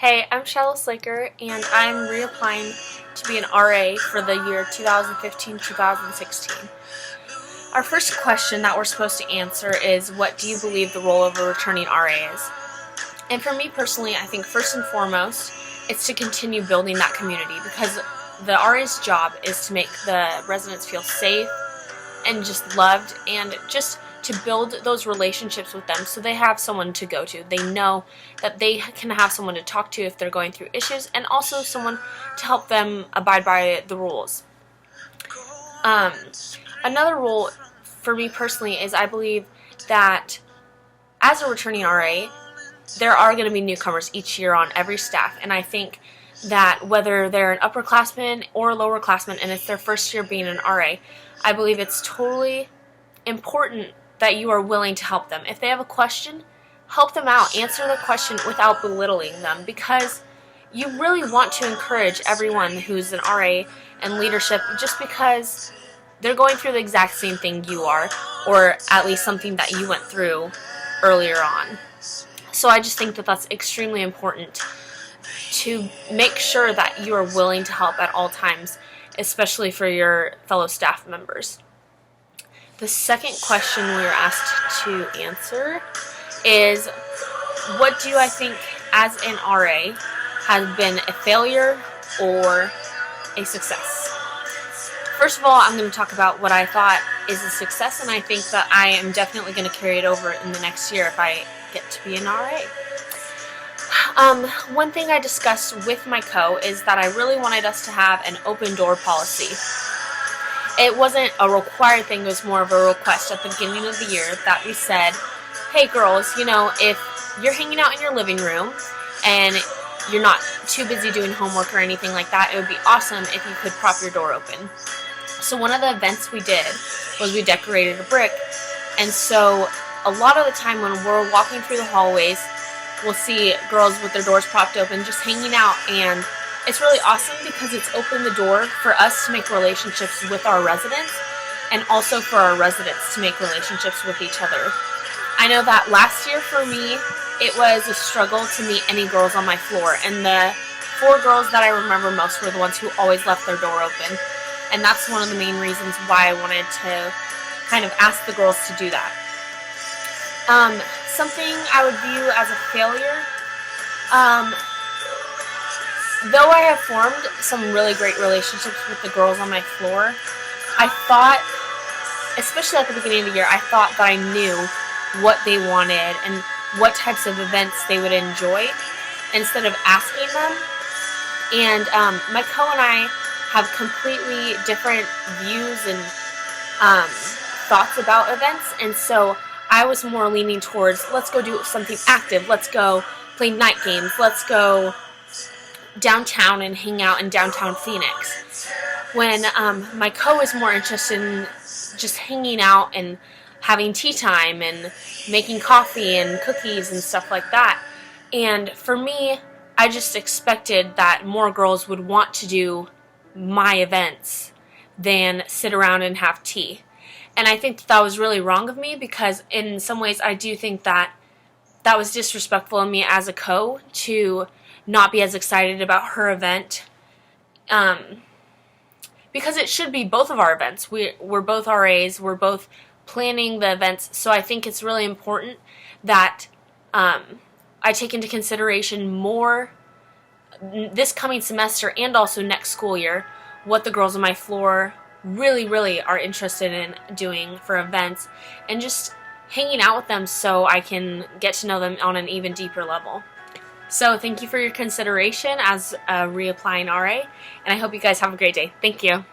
Hey, I'm Shiloh Slaeker, and I'm reapplying to be an RA for the year 2015-2016. Our first question that we're supposed to answer is, what do you believe the role of a returning RA is? And for me personally, I think first and foremost, it's to continue building that community, because the RA's job is to make the residents feel safe and just loved, and just to build those relationships with them so they have someone to go to. They know that they can have someone to talk to if they're going through issues, and also someone to help them abide by the rules. Another rule for me personally is I believe that as a returning RA, there are going to be newcomers each year on every staff, and I think that whether they're an upperclassman or a lowerclassman and it's their first year being an RA, I believe it's totally important that you are willing to help them. If they have a question, help them out. Answer the question without belittling them, because you really want to encourage everyone who's an RA and leadership, just because they're going through the exact same thing you are, or at least something that you went through earlier on. So I just think that that's extremely important, to make sure that you are willing to help at all times, especially for your fellow staff members. The second question we were asked to answer is, what do I think as an RA has been a failure or a success? First of all, I'm going to talk about what I thought is a success, and I think that I am definitely going to carry it over in the next year if I get to be an RA. One thing I discussed with my co is that I really wanted us to have an open door policy. It wasn't a required thing, it was more of a request at the beginning of the year that we said, hey girls, if you're hanging out in your living room and you're not too busy doing homework or anything like that, it would be awesome if you could prop your door open. So one of the events we did was we decorated a brick, and so a lot of the time when we're walking through the hallways, we'll see girls with their doors propped open just hanging out, and it's really awesome because it's opened the door for us to make relationships with our residents, and also for our residents to make relationships with each other. I know that last year for me, it was a struggle to meet any girls on my floor, and the 4 girls that I remember most were the ones who always left their door open, and that's one of the main reasons why I wanted to kind of ask the girls to do that. Something I would view as a failure, though I have formed some really great relationships with the girls on my floor, I thought, especially at the beginning of the year, I thought that I knew what they wanted and what types of events they would enjoy instead of asking them. And my co and I have completely different views and thoughts about events, and so I was more leaning towards, let's go do something active, let's go play night games, let's go downtown and hang out in downtown Phoenix, when my co is more interested in just hanging out and having tea time and making coffee and cookies and stuff like that. And for me, I just expected that more girls would want to do my events than sit around and have tea. And I think that was really wrong of me, because in some ways I do think that that was disrespectful of me as a co to not be as excited about her event, because it should be both of our events. We're both RAs, we're both planning the events, so I think it's really important that I take into consideration more this coming semester and also next school year what the girls on my floor really are interested in doing for events, and just hanging out with them so I can get to know them on an even deeper level. So thank you for your consideration as a reapplying RA, and I hope you guys have a great day. Thank you.